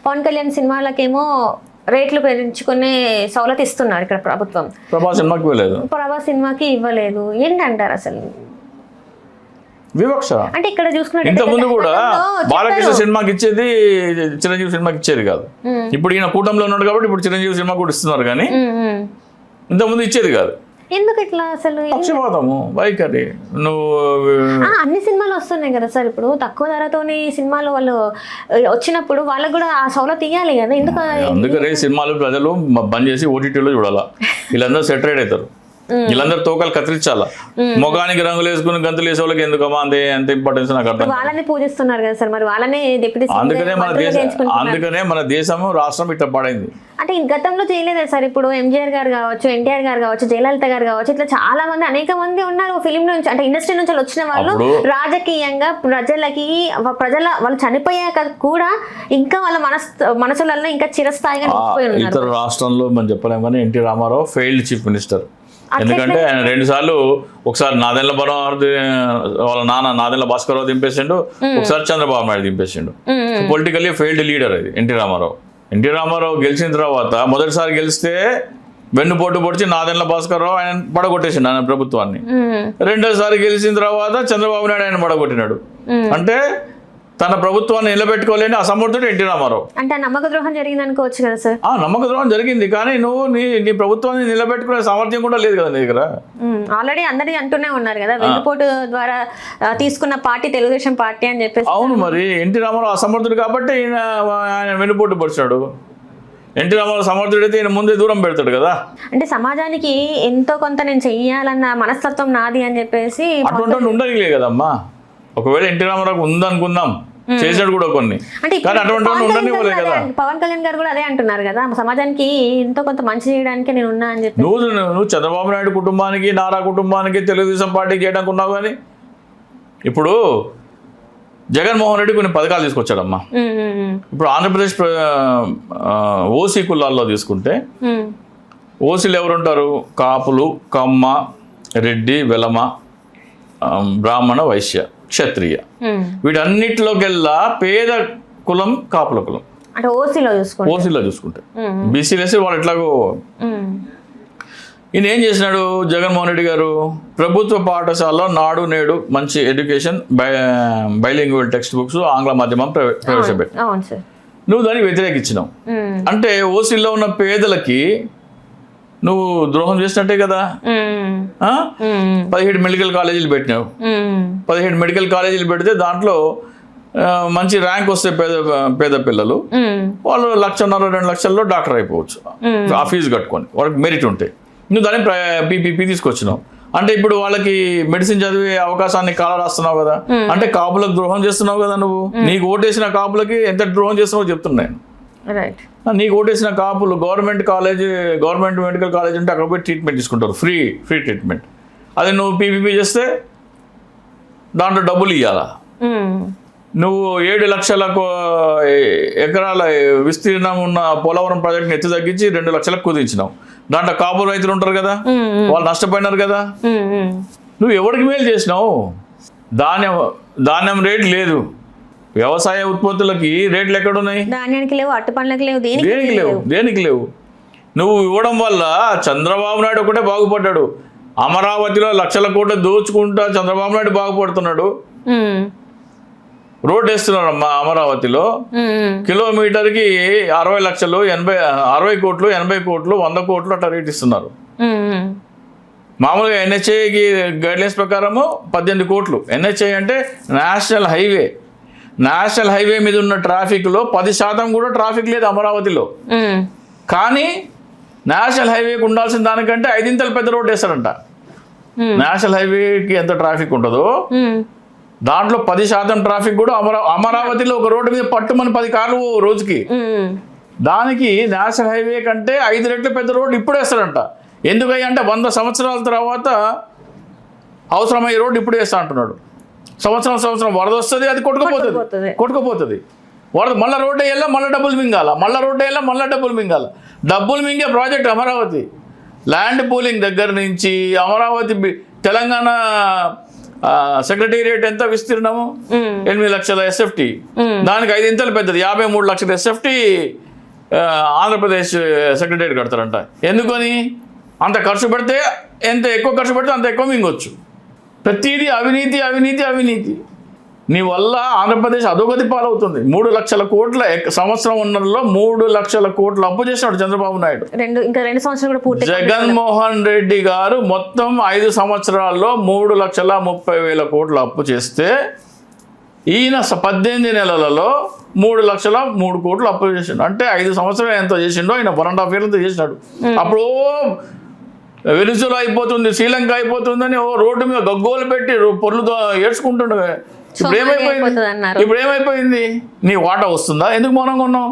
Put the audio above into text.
పవన్ కళ్యాణ్ సినిమాలకేమో రేట్లు పెంచుకునే సౌలత్ ఇస్తున్నారు ఇక్కడ ప్రభుత్వం. ప్రభాస్ సినిమాకి ఇవ్వలేదు. ఏంటంటారు అసలు వివక్ష? అంటే ఇక్కడ చూసుకుంటే ఇంతకుముందు కూడా బాలకృష్ణ సినిమాకి ఇచ్చేది చిరంజీవి సినిమాకి ఇచ్చేది కాదు. ఇప్పుడు ఈయన కూటమిలో ఉన్నాడు కాబట్టి ఇప్పుడు చిరంజీవి సినిమా కూడా ఇస్తున్నారు, కానీ ఇంతకుముందు ఇచ్చేది కాదు. ఎందుకు ఇట్లా అసలు పక్షపాతము, వైఖరి. నువ్వు అన్ని సినిమాలు వస్తున్నాయి కదా సార్, ఇప్పుడు తక్కువ ధరతోని సినిమాలు వాళ్ళు వచ్చినప్పుడు వాళ్ళకు కూడా ఆ సౌలత్ ఇవ్వాలి కదా. ఎందుకు? అందుకనే సినిమాలు ప్రజలు బంద్ చేసి ఓటీటీలో చూడాలా. వీళ్ళందరూ సెటరేట్ అవుతారు. వీళ్ళందరూ తోకలు కత్తిరించాలా. మొగానికి రంగులు వేసుకుని గంతులు వేసే వాళ్ళకి ఎందుకు అంత ఇంపార్టెన్స్ నాకు అర్థం. వాళ్ళని పూజిస్తున్నారు కదా సార్, మరి వాళ్ళనే డిప్యూటీ. అందుకనే మన దేశం రాష్ట్రం ఇట్లా పడైంది. అంటే గతంలో చేయలేదా సార్? ఇప్పుడు ఎంజీఆర్ గారు కావచ్చు, ఎన్టీఆర్ గారు కావచ్చు, జయలలిత గారు కావచ్చు, ఇట్లా చాలా మంది అనేక మంది ఉన్నారు ఫిలిం నుంచి, అంటే ఇండస్ట్రీ నుంచి వచ్చిన వాళ్ళు. రాజకీయంగా వాళ్ళు చనిపోయాక కూడా ఇంకా వాళ్ళ మనసులలో ఇంకా చిరస్థాయిగా నిలిచిపోయి ఉన్నారు. ఇతర రాష్ట్రంలో మనం చెప్పలేము, కానీ NT Ramarao failed chief minister. ఎందుకంటే ఆయన 2 సార్లు, ఒకసారి నాదెండ్ల వాళ్ళ నాన్న నాదెండ్ల భాస్కరరావు దింపేసిండు, ఒకసారి చంద్రబాబు నాయుడు దింపేసిండు. పొలిటికల్లీ ఫెయిల్డ్ లీడర్ అది ఎన్టీ రామారావు. ఎన్టీ రామారావు గెలిచిన తర్వాత మొదటిసారి గెలిస్తే వెన్నుపోటు పొడిచి నాదెండ్ల భాస్కరరావు ఆయన పడగొట్టేసిండు ఆయన ప్రభుత్వాన్ని. రెండోసారి గెలిచిన తర్వాత చంద్రబాబు నాయుడు ఆయన పడగొట్టినాడు. అంటే తన ప్రభుత్వాన్ని నిలబెట్టుకోలేని అసమర్థుడు ఎన్టీ రామారావు. అంటే నమ్మక ద్రోహం జరిగింది అనుకోవచ్చు కదా సార్? నమ్మక ద్రోహం జరిగింది, కానీ నువ్వు నీ ప్రభుత్వాన్ని నిలబెట్టుకునే సామర్థ్యం కూడా లేదు కదా నీ దగ్గర. ఆల్రెడీ అందరి అంటూనే ఉన్నారు కదా, వెన్నుపోటు ద్వారా తీసుకున్న పార్టీ తెలుగుదేశం పార్టీ అని చెప్పేసి. అవును, మరి ఎన్టీ రామారావు అసమర్థుడు కాబట్టి ఆయన వెన్నుపోటు పొడిచాడు. ఎన్టీ రామారావు సమర్థుడైతే ఈయన ముందే దూరం పెడతాడు కదా. అంటే సమాజానికి ఎంతో కొంత నేను చెయ్యాలన్న మనస్తత్వం నాది అని చెప్పేసి అటువంటి ఉండనిలే కదమ్మా. ఒకవేళ ఎన్టీ రామారావు ఉందనుకుందాం, చేసాడు కూడా కొన్ని, కానీ అటువంటి ఉండనివ్వలే కదా. పవన్ కళ్యాణ్ గారు కూడా అదే అంటున్నారు కదా, సమాజానికి ఎంతో కొంత మంచి చేయడానికి నేను ఉన్నా అని చెప్పి. నువ్వు చంద్రబాబు నాయుడు కుటుంబానికి, నారా కుటుంబానికి, తెలుగుదేశం పార్టీకి చేయడానికి ఉన్నావు. కానీ ఇప్పుడు జగన్మోహన్ రెడ్డి కొన్ని పథకాలు తీసుకొచ్చాడమ్మా. ఇప్పుడు ఆంధ్రప్రదేశ్ ఓసీ కులాల్లో తీసుకుంటే ఓసీలు ఎవరుంటారు? కాపులు, కమ్మ, రెడ్డి, వెలమ, బ్రాహ్మణ, వైశ్య, క్షత్రియ. వీటన్నిటిలోకెల్లా పేద కులం కాపుల కులం. అంటే ఓసీలో చూసుకుంటే బీసీలేసి వాళ్ళు ఎట్లాగో. ఈయన ఏం చేసినాడు జగన్మోహన్ రెడ్డి గారు? ప్రభుత్వ పాఠశాలలో నాడు నేడు మంచి ఎడ్యుకేషన్, బైలింగ్వల్ టెక్స్ట్ బుక్స్, ఆంగ్ల మాధ్యమం ప్రవేశపెట్టి నువ్వు దాన్ని వ్యతిరేకించినావు. అంటే ఓసీలో ఉన్న పేదలకి నువ్వు ద్రోహం చేసినట్టే కదా. 17 మెడికల్ కాలేజీలు పెట్టినావు. 17 మెడికల్ కాలేజీలు పెడితే దాంట్లో మంచి ర్యాంక్ వస్తే పేద పిల్లలు వాళ్ళు 1,50,000 2 లక్షల్లో డాక్టర్ అయిపోవచ్చు ఆ ఫీజు కట్టుకొని, వాళ్ళకి మెరిట్ ఉంటే. నువ్వు దాన్ని పీపీపీ తీసుకొచ్చినావు. అంటే ఇప్పుడు వాళ్ళకి మెడిసిన్ చదివే అవకాశాన్ని కాల రాస్తున్నావు కదా. అంటే కాపులకు ద్రోహం చేస్తున్నావు కదా నువ్వు. నీకు ఓటేసిన కాపులకి ఎంత ద్రోహం చేస్తున్నావు చెప్తున్నాను. నీకు ఓటేసిన కాపులు గవర్నమెంట్ మెడికల్ కాలేజ్ ఉంటే అక్కడ పోయి ట్రీట్మెంట్ తీసుకుంటారు, ఫ్రీ ట్రీట్మెంట్. అదే నువ్వు పీపీపీ చేస్తే దాంట్లో డబ్బులు ఇవ్వాలా. నువ్వు 7 లక్షల ఎకరాల విస్తీర్ణం ఉన్న పోలవరం ప్రాజెక్ట్ని ఎత్తి తగ్గించి 2 లక్షలకు కుదించినావు. దాంట్లో కాపు రైతులు ఉంటారు కదా, వాళ్ళు నష్టపోయినారు కదా. నువ్వు ఎవరికి మేలు చేసినావు? ధాన్యం రేట్ లేదు, వ్యవసాయ ఉత్పత్తులకి రేట్లు ఎక్కడున్నాయి? ధాన్యానికి లేవు, అట్టు పండ్లకు లేవు, దేనికి లేవు. నువ్వు ఇవ్వడం వల్ల చంద్రబాబు నాయుడు ఒకటే బాగుపడ్డాడు. అమరావతిలో లక్షల కోట్లు దోచుకుంటా చంద్రబాబు నాయుడు బాగుపడుతున్నాడు. రోడ్ వేస్తున్నారమ్మా అమరావతిలో, కిలోమీటర్కి 60 లక్షలు, 60 కోట్లు, 80 కోట్లు, 100 కోట్లు అట్లా రేట్ ఇస్తున్నారు. మామూలుగా ఎన్హెచ్ఐకి గైడ్లైన్స్ ప్రకారము 18 కోట్లు. ఎన్హెచ్ఐ అంటే నేషనల్ హైవే మీద ఉన్న ట్రాఫిక్లో 10% కూడా ట్రాఫిక్ లేదు అమరావతిలో. కానీ నేషనల్ హైవేకి ఉండాల్సిన దానికంటే 5 ఇంతలు పెద్ద రోడ్డు వేస్తారంట. నేషనల్ హైవేకి ఎంత ట్రాఫిక్ ఉంటుందో దాంట్లో 10% ట్రాఫిక్ కూడా అమరావతిలో ఒక రోడ్డు మీద పట్టుమని 10 కార్లు రోజుకి. దానికి నేషనల్ హైవే కంటే 5 రెట్లు పెద్ద రోడ్డు ఇప్పుడు వేస్తారంట. ఎందుకంటే 100 సంవత్సరాల తర్వాత అవసరమయ్యే రోడ్డు ఇప్పుడు వేస్తా అంటున్నాడు. సంవత్సరం వరద వస్తుంది, అది కొట్టుకుపోతుంది. వరద మళ్ళీ రోడ్డు వేయాలా, మళ్ళీ డబ్బులు మింగాల. డబ్బులు మింగే ప్రాజెక్ట్ అమరావతి. ల్యాండ్ పూలింగ్ దగ్గర నుంచి అమరావతి తెలంగాణ సెక్రటేరియట్ ఎంత విస్తీర్ణము 8 లక్షల ఎస్ఎఫ్టీ, దానికి 5 ఇంతలు పెద్దది 53 లక్షల ఎస్ఎఫ్టీ ఆంధ్రప్రదేశ్ సెక్రటేరియట్ కడతారంట. ఎందుకని? అంత ఖర్చు పెడితే ఎంత ఎక్కువ ఖర్చు పెడితే అంత ఎక్కువ మింగొచ్చు. ప్రతిదీ అవినీతి అవినీతి అవినీతి. నీ వల్ల ఆంధ్రప్రదేశ్ అధోగతి పాలవుతుంది. 3 లక్షల కోట్ల సంవత్సరం ఉన్నలో 3 లక్షల కోట్ల అప్పు చేసినాడు చంద్రబాబు నాయుడు. ఇంకా 2 సంవత్సరాలు కూడా పూర్తి. జగన్మోహన్ రెడ్డి గారు మొత్తం 5 సంవత్సరాల్లో 3,30,000 కోట్ల అప్పు చేస్తే ఈయన 18 నెలలలో 3,03 కోట్లు అప్పు చేసిండు. అంటే 5 సంవత్సరాలు ఎంతో చేసిండో ఆయన 1.5 years చేసినాడు. అప్పుడు వెనిజులా అయిపోతుంది, శ్రీలంక అయిపోతుందని రోడ్డు మీద గగ్గోలు పెట్టి పొర్లుతో ఏడ్చుకుంటుండే. ఇప్పుడు ఏమైపోయింది? నీ వాటా వస్తుందా? ఎందుకు మౌనంగా ఉన్నావు?